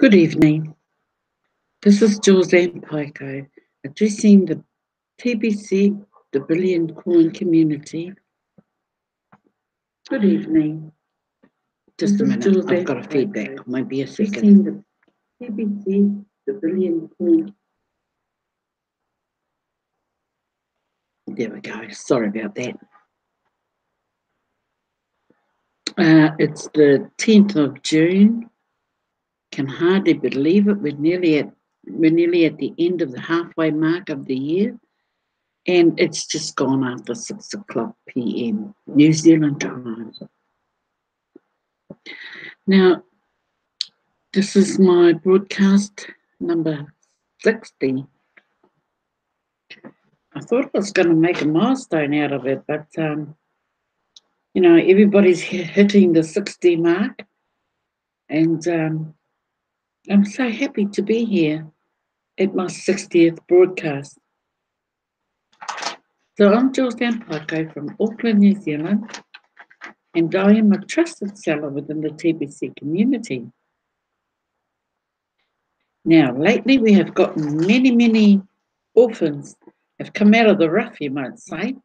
Good evening. This is Julz and Paekau addressing the TBC, the Billion Coin community. Good evening. Just a minute, I've got a feedback. Might be a second. The TBC, the Billion Coin. There we go. Sorry about that. It's the 10th of June. Can hardly believe it. We're nearly at the end of the halfway mark of the year. And it's just gone after 6 o'clock p.m. New Zealand time. Now, this is my broadcast number 60. I thought I was going to make a milestone out of it, but, everybody's hitting the 60 mark. And I'm so happy to be here at my 60th broadcast. So I'm Julz Paekau from Auckland, New Zealand, and I am a trusted seller within the TBC community. Now, lately we have gotten many orphans have come out of the rough, you might say,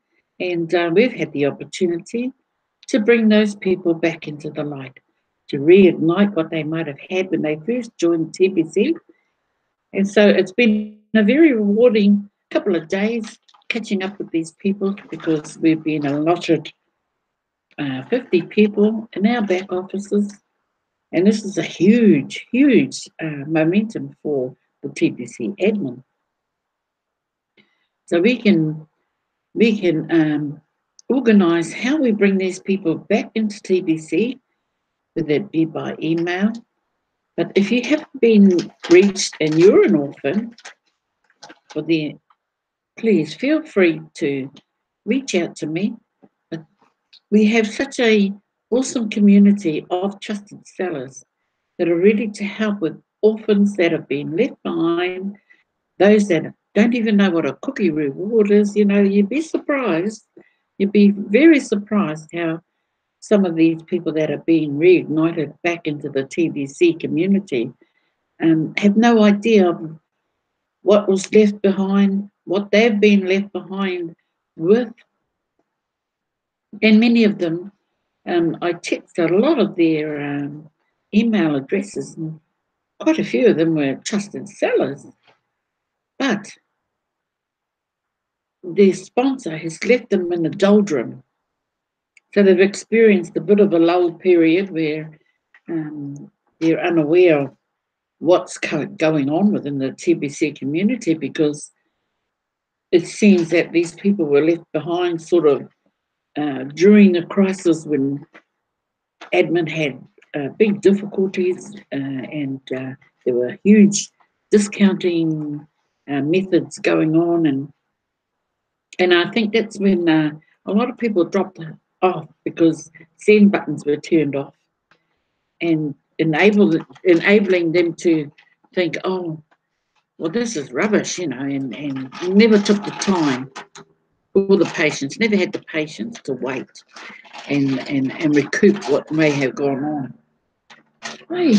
and we've had the opportunity to bring those people back into the light, to reignite what they might have had when they first joined TBC. And so it's been a very rewarding couple of days catching up with these people, because we've been allotted 50 people in our back offices. And this is a huge momentum for the TBC admin. So we can organise how we bring these people back into TBC, whether it be by email. But if you haven't been reached and you're an orphan, please feel free to reach out to me. But we have such a awesome community of trusted sellers that are ready to help with orphans that have been left behind, those that don't even know what a cookie reward is. You'd be surprised. You'd be very surprised how some of these people that are being reignited back into the TBC community have no idea of what was left behind, what they've been left behind with. And many of them, I checked a lot of their email addresses, and quite a few of them were trusted sellers. But their sponsor has left them in a doldrum. So they've experienced a bit of a lull period where they're unaware of what's going on within the TBC community, because it seems that these people were left behind sort of during the crisis when admin had big difficulties and there were huge discounting methods going on, and I think that's when a lot of people dropped off, because send buttons were turned off, and enabling them to think, oh, well, this is rubbish, and never took the time or the patience, never had the patience to wait and recoup what may have gone on. Hey.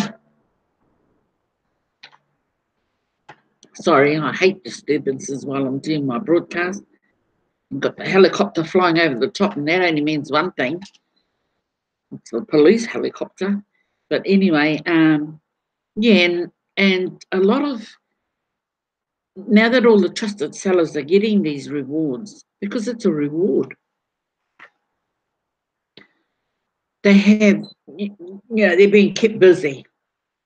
Sorry, I hate disturbances while I'm doing my broadcast. I've got the helicopter flying over the top, and that only means one thing. It's a police helicopter. But anyway, yeah, and a lot of, now that all the trusted sellers are getting these rewards, because it's a reward, they have, they're being kept busy.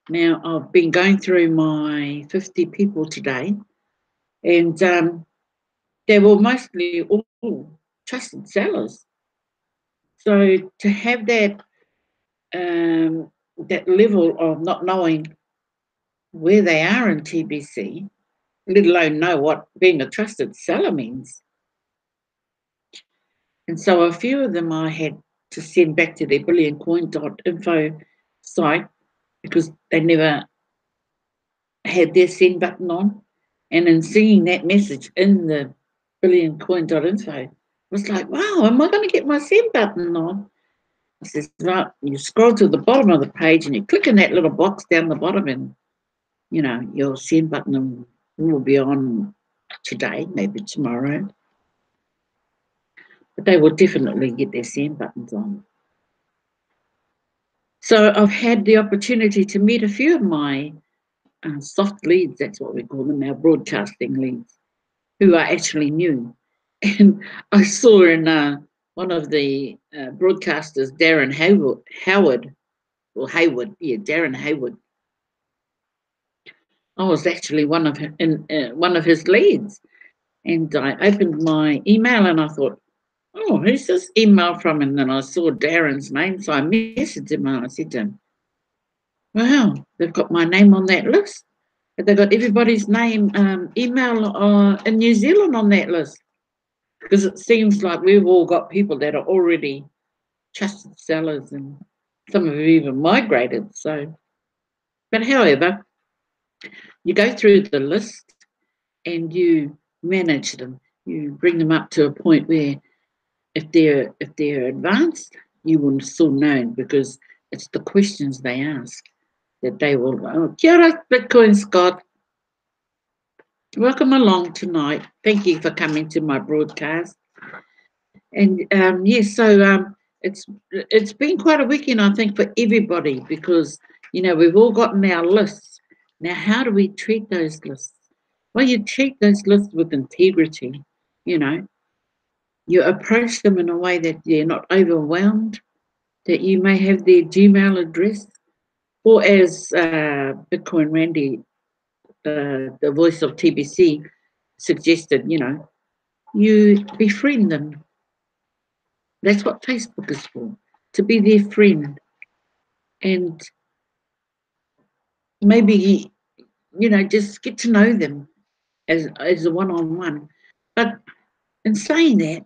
Now, I've been going through my 50 people today, and they were mostly all trusted sellers. So to have that that level of not knowing where they are in TBC, let alone know what being a trusted seller means. And so a few of them I had to send back to their billioncoin.info site, because they never had their send button on. And in seeing that message in the billioncoin.info, I was like, wow, am I going to get my send button on? I says, right, you scroll to the bottom of the page and you click in that little box down the bottom, and you know, your send button will be on today, maybe tomorrow, but they will definitely get their send buttons on. So I've had the opportunity to meet a few of my soft leads, that's what we call them, our broadcasting leads, who are actually new. And I saw in one of the broadcasters, Darren Howard, Darren Hayward. I was actually one of his leads, and I opened my email and I thought, oh, who's this email from? And then I saw Darren's name, so I messaged him and I said to him, wow, they've got my name on that list. They've got everybody's name, email in New Zealand on that list, because it seems like we've all got people that are already trusted sellers, and some have even migrated. So, but however, you go through the list and you manage them. You bring them up to a point where if they're advanced, you will still know, because it's the questions they ask that they will. Oh, kia ora, Bitcoin Scott. Welcome along tonight. Thank you for coming to my broadcast. And yes, so it's been quite a weekend, I think, for everybody, because we've all gotten our lists. Now, how do we treat those lists? Well, you treat those lists with integrity. You approach them in a way that they're not overwhelmed, that you may have their Gmail address, or as Bitcoin Randy, the voice of TBC, suggested, you befriend them. That's what Facebook is for, to be their friend. And maybe, just get to know them as a one-on-one. But in saying that,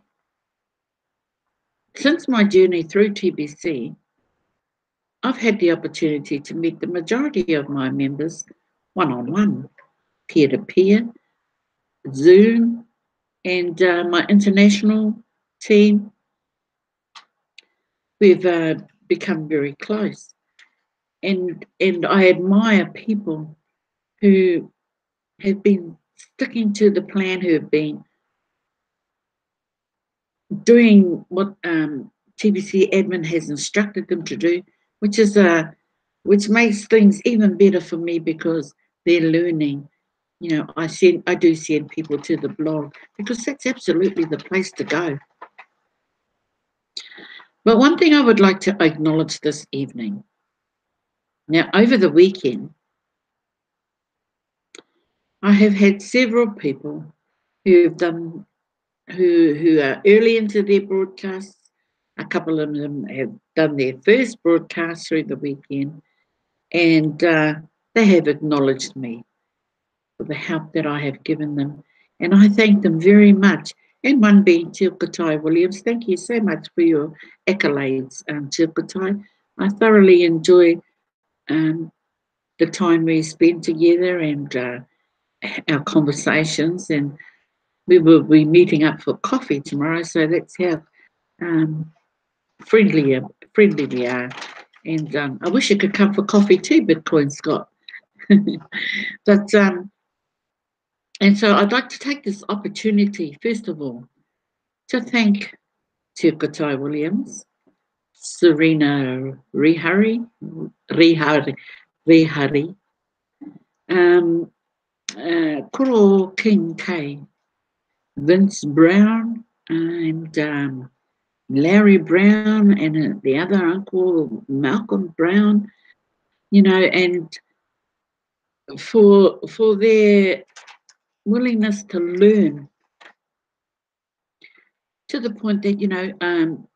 since my journey through TBC, I've had the opportunity to meet the majority of my members one-on-one, peer-to-peer, Zoom, and my international team. We've become very close. And I admire people who have been sticking to the plan, who have been doing what TBC admin has instructed them to do, which makes things even better for me, because they're learning. I do send people to the blog, because that's absolutely the place to go. But one thing I would like to acknowledge this evening. Now, over the weekend, I have had several people who are early into their broadcasts. A couple of them have done their first broadcast through the weekend, and they have acknowledged me for the help that I have given them. And I thank them very much. And one being Chilkatai Williams. Thank you so much for your accolades, Chilkatai. I thoroughly enjoy the time we spend together, and our conversations. And we will be meeting up for coffee tomorrow, so that's how friendly we are. And I wish you could come for coffee too, Bitcoin Scott. But and so I'd like to take this opportunity, first of all, to thank Chilkatai Williams, Serena Rihari, Kuro King K, Vince Brown, and Larry Brown, and the other uncle, Malcolm Brown, and for their willingness to learn, to the point that,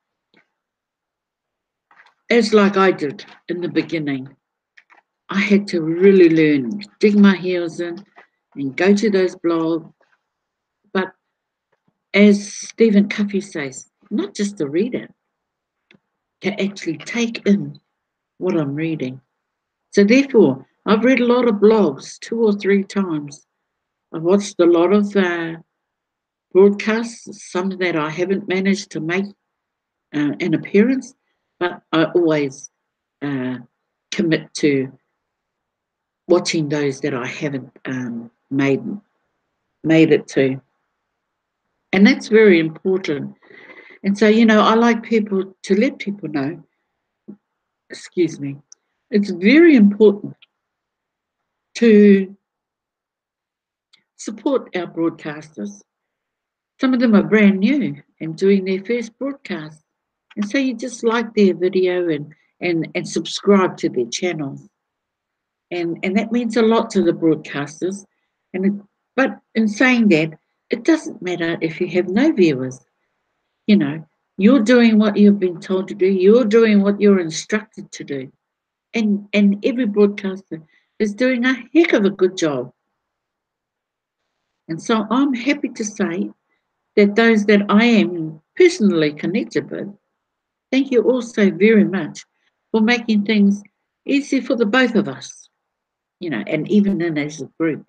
as like I did in the beginning, I had to really learn, dig my heels in and go to those blogs. But as Stephen Covey says, not just to read it, to actually take in what I'm reading. So therefore, I've read a lot of blogs 2 or 3 times. I've watched a lot of broadcasts, some that I haven't managed to make an appearance, but I always commit to watching those that I haven't made it to. And that's very important. And so, I like people to let people know, excuse me, it's very important to support our broadcasters. Some of them are brand new and doing their first broadcast. And so you just like their video and subscribe to their channels. And that means a lot to the broadcasters. But in saying that, it doesn't matter if you have no viewers. You're doing what you've been told to do. You're doing what you're instructed to do. And every broadcaster is doing a heck of a good job. And so I'm happy to say that those that I am personally connected with, thank you also very much for making things easy for the both of us, and even in as a group.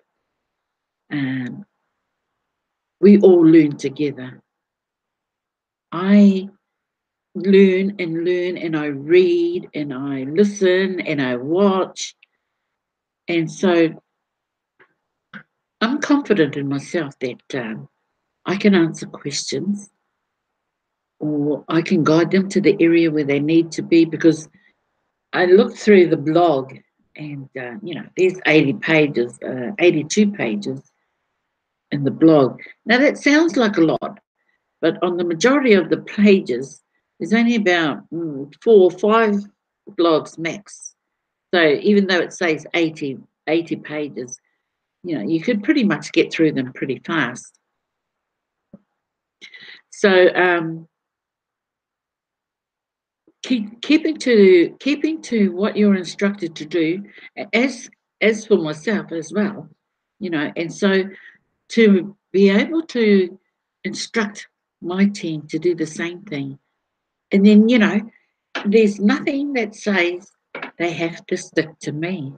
We all learn together. I learn and I read and I listen and I watch. And so I'm confident in myself that I can answer questions or I can guide them to the area where they need to be, because I looked through the blog and, there's 80 pages, 82 pages in the blog. Now that sounds like a lot, but on the majority of the pages, there's only about 4 or 5 blogs max. So even though it says 80 pages, you could pretty much get through them pretty fast. So keeping to what you're instructed to do, as for myself as well, and so to be able to instruct my team to do the same thing. And then, there's nothing that says they have to stick to me.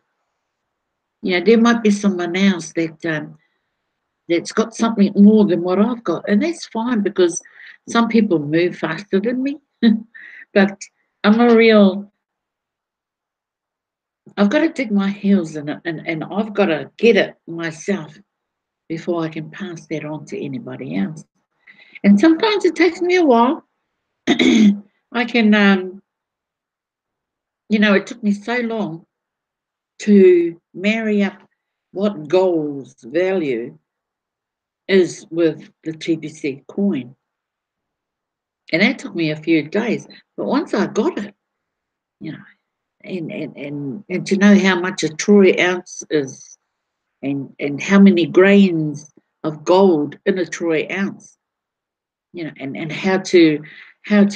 There might be someone else that's got something more than what I've got, and that's fine, because some people move faster than me. But I've got to dig my heels in it, and I've got to get it myself before I can pass that on to anybody else. And sometimes it takes me a while. I can, it took me so long to marry up what gold's value is with the TBC coin. And that took me a few days. But once I got it, and to know how much a troy ounce is, and how many grains of gold in a troy ounce, and how to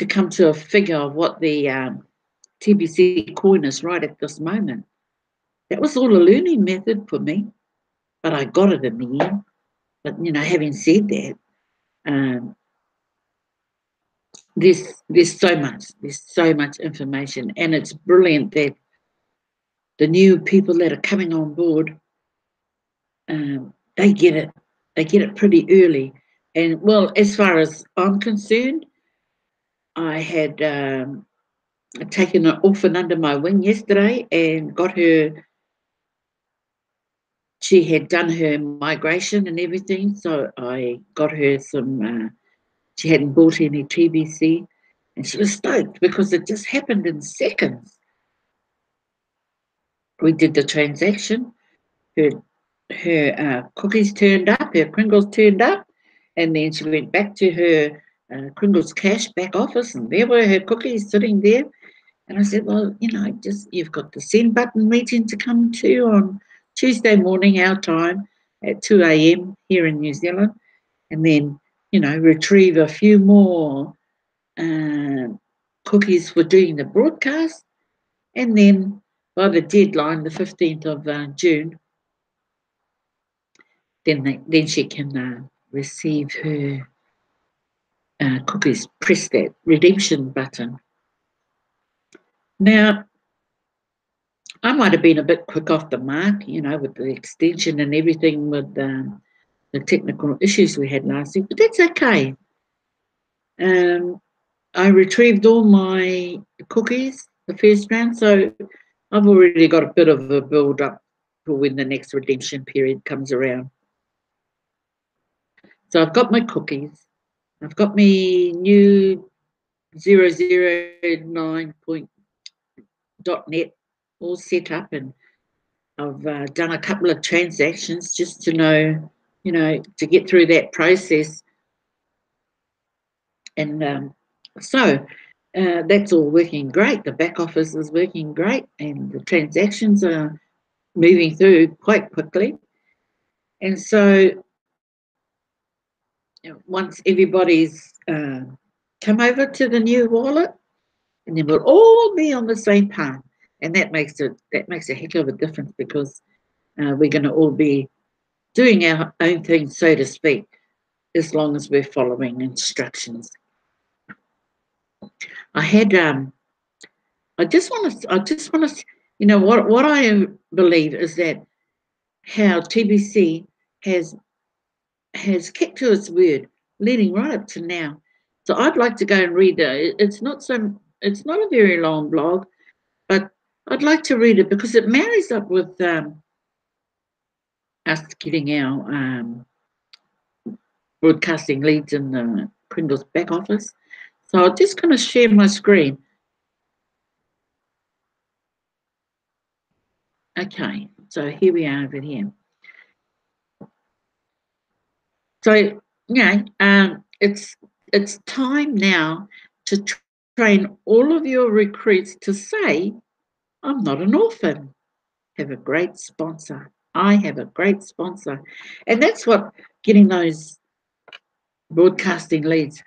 come to a figure of what the TBC coin is right at this moment. That was all a learning method for me, but I got it in the end. But having said that, there's so much information, and it's brilliant that the new people that are coming on board, they get it pretty early. And well, as far as I'm concerned, I had taken an orphan under my wing yesterday and got her. She had done her migration and everything, so I got her some. She hadn't bought any TBC, and she was stoked because it just happened in seconds. We did the transaction. Her cookies turned up, her Kringles turned up, and then she went back to her Kringles Cash back office, and there were her cookies sitting there. And I said, well, you've got the send button meeting to come to on Tuesday morning, our time, at 2 a.m. here in New Zealand, and then, retrieve a few more cookies for doing the broadcast. And then by the deadline, the 15th of June, then she can receive her cookies. Press that redemption button. Now, I might have been a bit quick off the mark, with the extension and everything, with the technical issues we had last week, but that's okay. I retrieved all my cookies the first round, so I've already got a bit of a build up for when the next redemption period comes around. So I've got my cookies. I've got my new 009.net all set up, and I've done a couple of transactions just to know, to get through that process. And so that's all working great. The back office is working great, and the transactions are moving through quite quickly. And so once everybody's come over to the new wallet, and then we'll all be on the same path, and that makes a heck of a difference, because we're going to all be doing our own thing, so to speak, as long as we're following instructions. I just want to, what I believe is that how TBC has kept to its word, leading right up to now. So I'd like to go and read it. It's not a very long blog, but I'd like to read it because it marries up with us getting our broadcasting leads in the Crindle's back office. So I'm just going to share my screen. Okay, so here we are over here. So, it's time now to train all of your recruits to say, I'm not an orphan. Have a great sponsor. I have a great sponsor. And that's what getting those broadcasting leads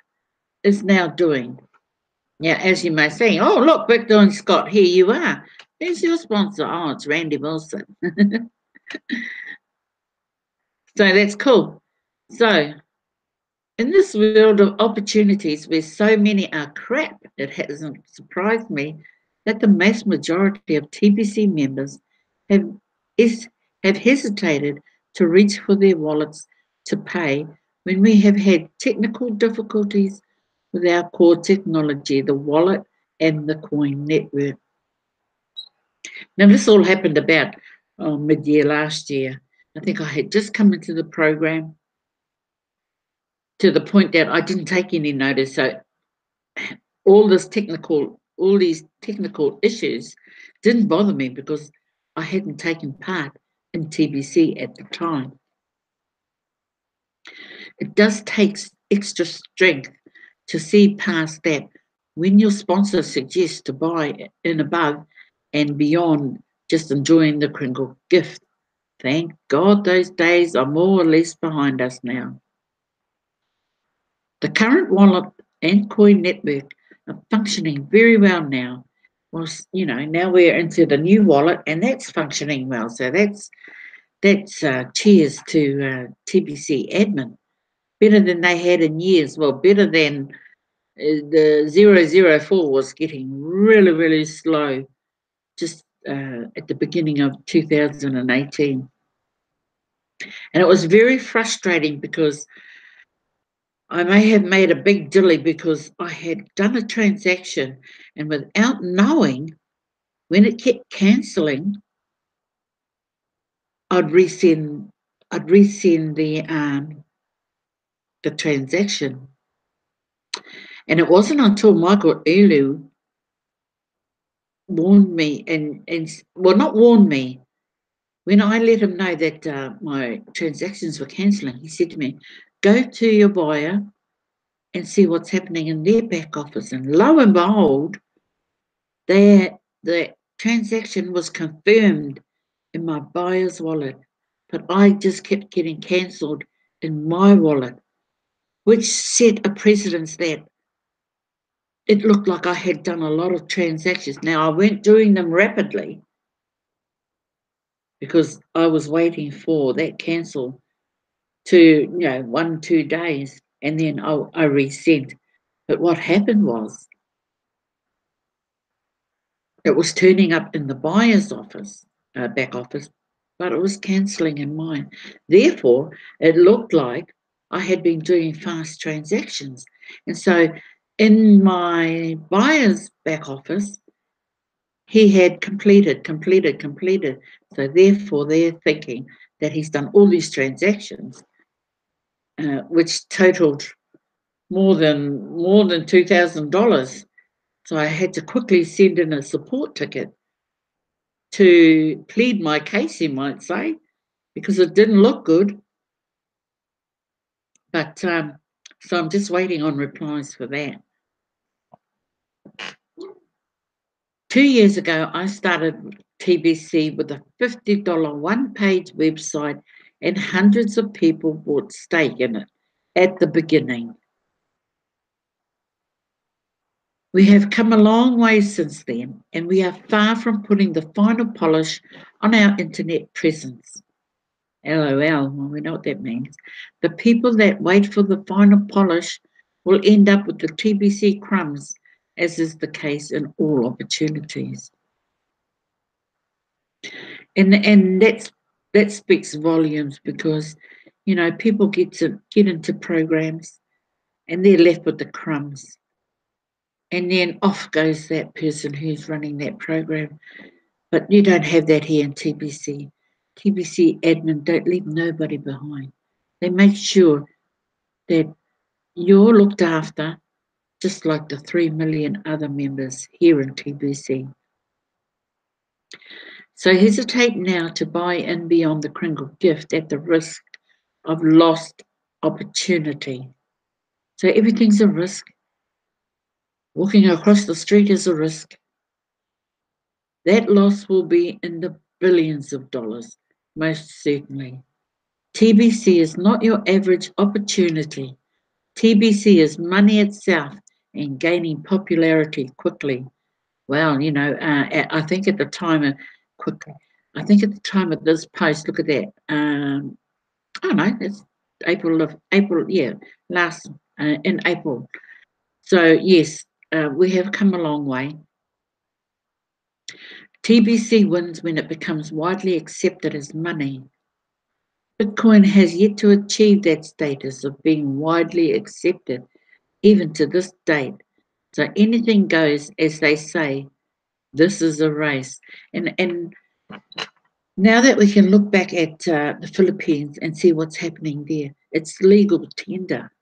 is now doing. Yeah, as you may say, oh, look, Victor and Scott, here you are. Who's your sponsor? Oh, it's Randy Wilson. So that's cool. So in this world of opportunities where so many are crap, it hasn't surprised me that the mass majority of TBC members have hesitated to reach for their wallets to pay when we have had technical difficulties with our core technology, the wallet and the coin network. Now, this all happened about mid-year last year. I think I had just come into the program to the point that I didn't take any notice. So all these technical issues didn't bother me because I hadn't taken part in TBC at the time. It does take extra strength to see past that when your sponsor suggests to buy in above and beyond just enjoying the Kringle gift. Thank God those days are more or less behind us now. The current wallet and coin network are functioning very well now. Whilst, now we're into the new wallet and that's functioning well. So that's cheers to TBC admin. Better than they had in years. Well, better than the 004 was getting really, really slow just at the beginning of 2018. And it was very frustrating because I may have made a big dilly because I had done a transaction and without knowing, when it kept cancelling, I'd resend the transaction. And it wasn't until Michael Elu warned me not warned me, when I let him know that my transactions were cancelling, he said to me, go to your buyer and see what's happening in their back office. And lo and behold, the transaction was confirmed in my buyer's wallet, but I just kept getting cancelled in my wallet, which set a precedence that it looked like I had done a lot of transactions. Now, I weren't doing them rapidly because I was waiting for that cancel to, 1-2 days, and then I resent. But what happened was it was turning up in the buyer's office, back office, but it was cancelling in mine. Therefore, it looked like I had been doing fast transactions. And so in my buyer's back office, he had completed. So therefore, they're thinking that he's done all these transactions, which totaled more than $2,000. So I had to quickly send in a support ticket to plead my case, you might say, because it didn't look good. But so I'm just waiting on replies for that. 2 years ago, I started TBC with a $50 one-page website, and hundreds of people bought stake in it at the beginning. We have come a long way since then, and we are far from putting the final polish on our internet presence. LOL, well, we know what that means. The people that wait for the final polish will end up with the TBC crumbs, as is the case in all opportunities. And that speaks volumes, because, you know, people get into programs and they're left with the crumbs. And then off goes that person who's running that program. But you don't have that here in TBC. TBC admin don't leave nobody behind. They make sure that you're looked after, just like the 3 million other members here in TBC. So hesitate now to buy in beyond the Kringle gift at the risk of lost opportunity. So everything's a risk. Walking across the street is a risk. That loss will be in the billions of dollars, most certainly. TBC is not your average opportunity. TBC is money itself and gaining popularity quickly. Well, you know, I think at the time of this post, look at that. I don't know, it's April, yeah, last in April. So yes, we have come a long way. TBC wins when it becomes widely accepted as money. Bitcoin has yet to achieve that status of being widely accepted, even to this date. So anything goes, as they say. This is a race. And now that we can look back at the Philippines and see what's happening there, it's legal tender.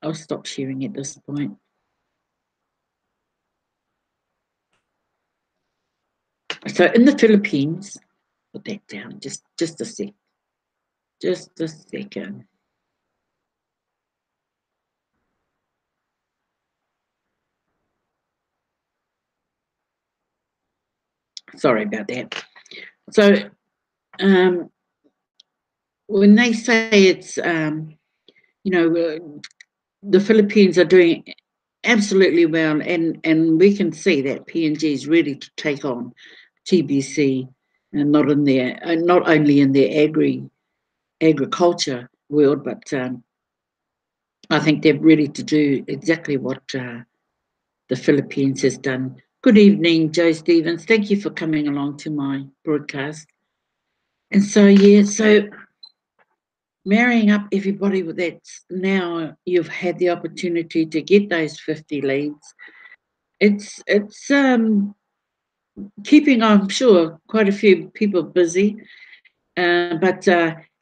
I'll stop sharing at this point. So in the Philippines, put that down, just a sec. Just a second. Sorry about that. So when they say it's, you know, the Philippines are doing absolutely well, and we can see that PNG is ready to take on TBC, and not only in their agriculture world, but I think they're ready to do exactly what the Philippines has done. Good evening, Joe Stevens. Thank you for coming along to my broadcast. And so, yeah, so marrying up everybody with that, now you've had the opportunity to get those 50 leads. It's keeping, I'm sure, quite a few people busy, but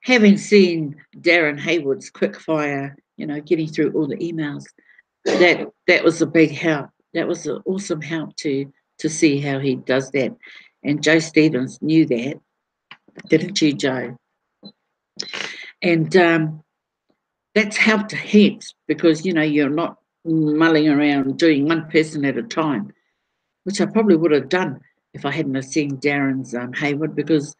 having seen Darren Haywood's quick fire, you know, getting through all the emails, that was a big help. That was an awesome help to see how he does that. And Joe Stevens knew that, didn't you, Joe? And that's helped heaps, because, you know, you're not mulling around doing one person at a time, which I probably would have done if I hadn't have seen Darren's Haywood, because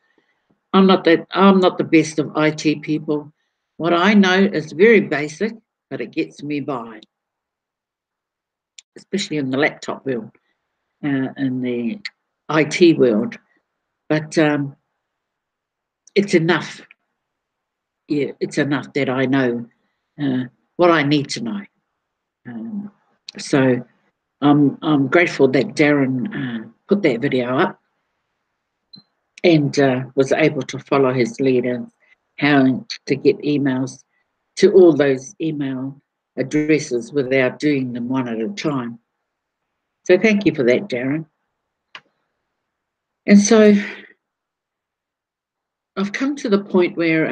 I'm not the best of IT people. What I know is very basic, but it gets me by, especially in the laptop world, in the IT world. But it's enough. Yeah, it's enough that I know what I need to know. So I'm grateful that Darren put that video up and was able to follow his lead in how to get emails to all those email addresses without doing them one at a time. So thank you for that, Darren. And so I've come to the point where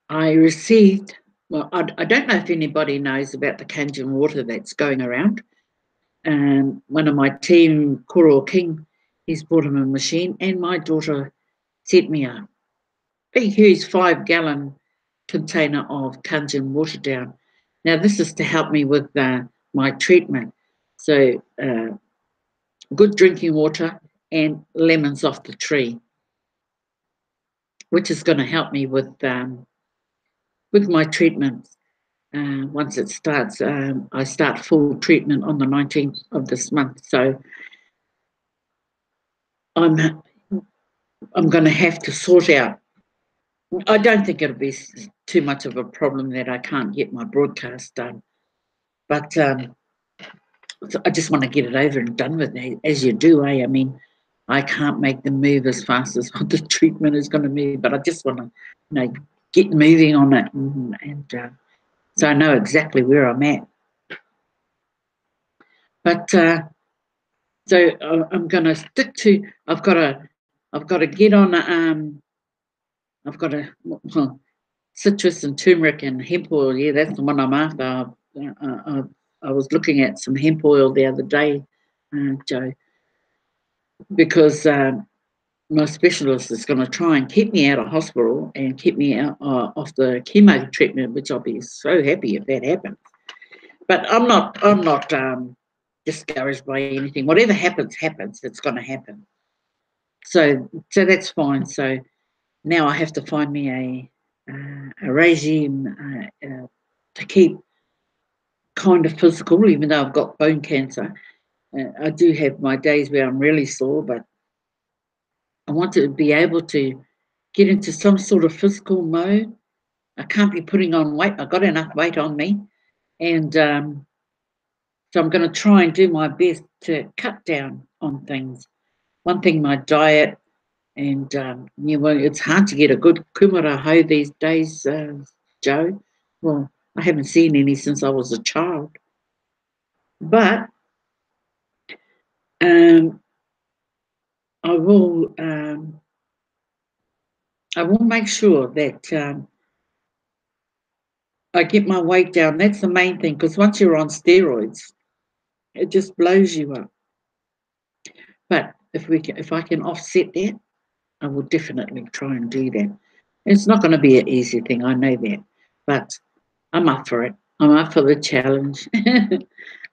I received, well, I don't know if anybody knows about the Kangen water that's going around. One of my team, Koro King, he's bought him a machine, and my daughter sent me a big, huge 5-gallon container of Kangen water down. Now, this is to help me with my treatment. So, good drinking water and lemons off the tree, which is going to help me with my treatment. Once it starts, I start full treatment on the 19th of this month. So I'm going to have to sort out. I don't think it'll be too much of a problem that I can't get my broadcast done, but I just want to get it over and done with, as you do, eh? I mean, I can't make them move as fast as what the treatment is going to move, but I just want to, get moving on it, and so I know exactly where I'm at. But so I'm going to stick to. I've got to get on. I've got citrus and turmeric and hemp oil. Yeah, that's the one I'm after. I was looking at some hemp oil the other day, Joe, because my specialist is going to try and keep me out of hospital and keep me out off the chemo treatment, which I'll be so happy if that happens. But I'm not discouraged by anything. Whatever happens, it's going to happen. So that's fine. So now I have to find me a regime to keep kind of physical, even though I've got bone cancer. I do have my days where I'm really sore, but I want to be able to get into some sort of physical mode. I can't be putting on weight. I've got enough weight on me. And so I'm going to try and do my best to cut down on things. One thing, my diet, and it's hard to get a good kumara hoe these days, Joe. Well, I haven't seen any since I was a child. But I will make sure that I get my weight down. That's the main thing, because once you're on steroids, it just blows you up. But if I can offset that, I will definitely try and do that. It's not going to be an easy thing, I know that, but I'm up for it. I'm up for the challenge.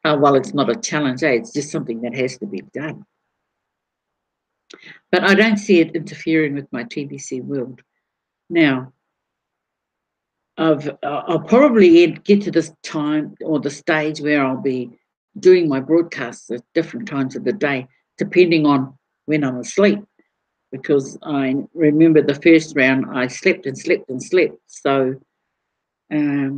Well, it's not a challenge, it's just something that has to be done. But I don't see it interfering with my TBC world. Now, I'll probably get to this time or the stage where I'll be doing my broadcasts at different times of the day, depending on when I'm asleep. Because I remember the first round, I slept and slept and slept. So I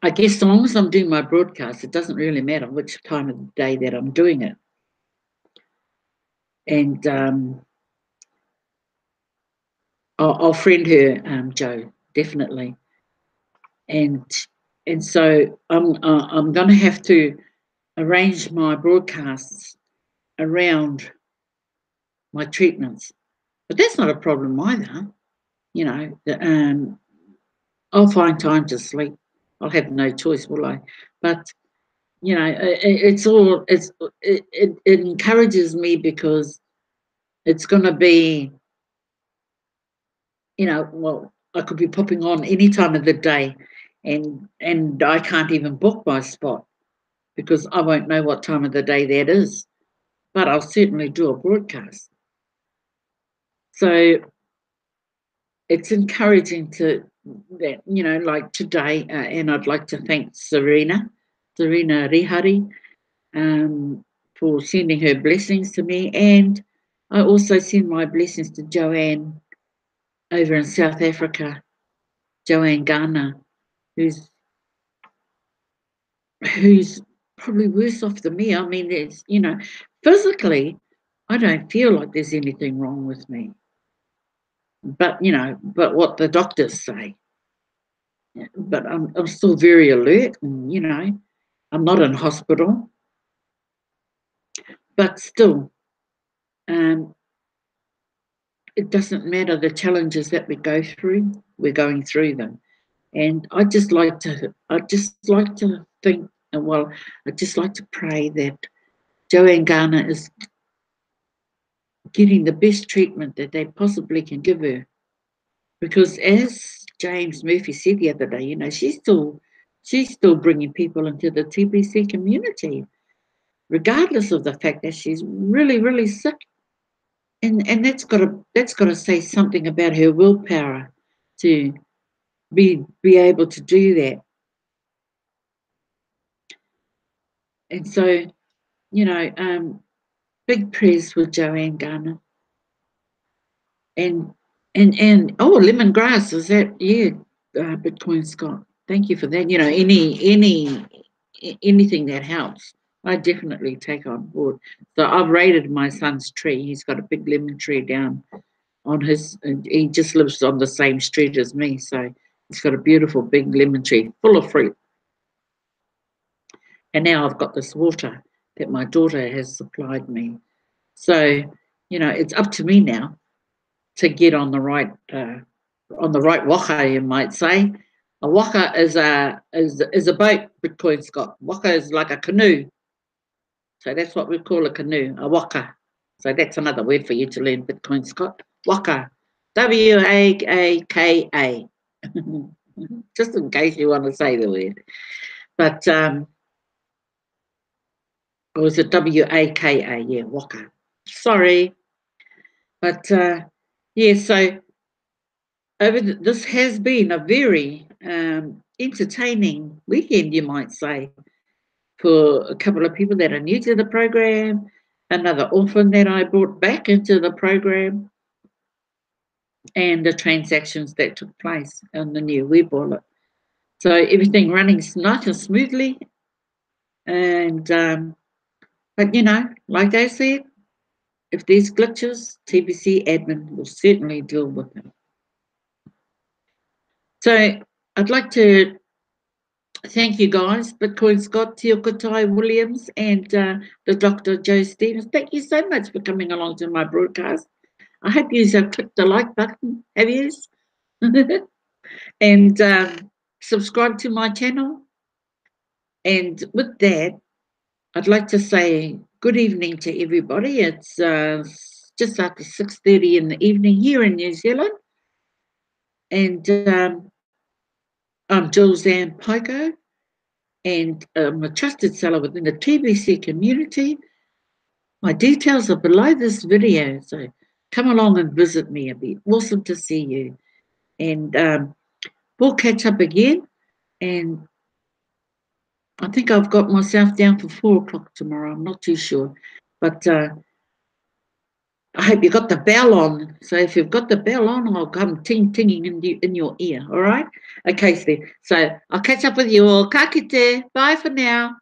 guess as long as I'm doing my broadcast, it doesn't really matter which time of the day that I'm doing it. And I'll friend her, Joe, definitely. And so I'm going to have to arrange my broadcasts around my treatments. But that's not a problem either. I'll find time to sleep. I'll have no choice, will I? But it encourages me, because it's going to be, well, I could be popping on any time of the day, and I can't even book my spot because I won't know what time of the day that is. But I'll certainly do a broadcast. So it's encouraging to that, like today, and I'd like to thank Serena Rihari, for sending her blessings to me, and I also send my blessings to Joanne over in South Africa, Joanne Garner, who's probably worse off than me. I mean, it's, physically, I don't feel like there's anything wrong with me. But, but what the doctors say. But I'm still very alert, and, I'm not in hospital, but still, um, it doesn't matter the challenges that we go through. We're going through them, and I just like to think, well, I just like to pray that Joanne Garner is getting the best treatment that they possibly can give her. Because as James Murphy said the other day, she's still bringing people into the TBC community, regardless of the fact that she's really, really sick. And that's gotta say something about her willpower to be able to do that. And so, big prayers for Joanne Garner. And oh, lemongrass, is that, yeah, Bitcoin Scott. Thank you for that. Anything that helps, I definitely take on board. So I've raided my son's tree. He's got a big lemon tree down on his, and he just lives on the same street as me. So he's got a beautiful big lemon tree full of fruit. And now I've got this water that my daughter has supplied me. So, it's up to me now to get on the right waka, you might say. A waka is a boat, Bitcoin Scott. Waka is like a canoe. So that's what we call a canoe, a waka. So that's another word for you to learn, Bitcoin Scott. Waka. Waka. Just in case you want to say the word. But or is it Waka? Yeah, waka. Sorry. But yeah, so this has been a very entertaining weekend, you might say, for a couple of people that are new to the program, another orphan that I brought back into the program, and the transactions that took place on the new web wallet. So everything running nice and smoothly. And but like I said, if there's glitches, TBC admin will certainly deal with them. So I'd like to thank you guys, Bitcoin Scott, Tiokotai Williams, and the Dr. Joe Stevens. Thank you so much for coming along to my broadcast. I hope you have clicked the like button, have you? And subscribe to my channel. And with that, I'd like to say good evening to everybody. It's just after 6:30 in the evening here in New Zealand. And I'm Julz Paekau, and I'm a trusted seller within the TBC community. My details are below this video, so come along and visit me. It'd be awesome to see you. And we'll catch up again. And I think I've got myself down for 4 o'clock tomorrow. I'm not too sure. But I hope you got the bell on. So if you've got the bell on, I'll come tinging in your ear. All right? Okay, so I'll catch up with you all. Ka kite. Bye for now.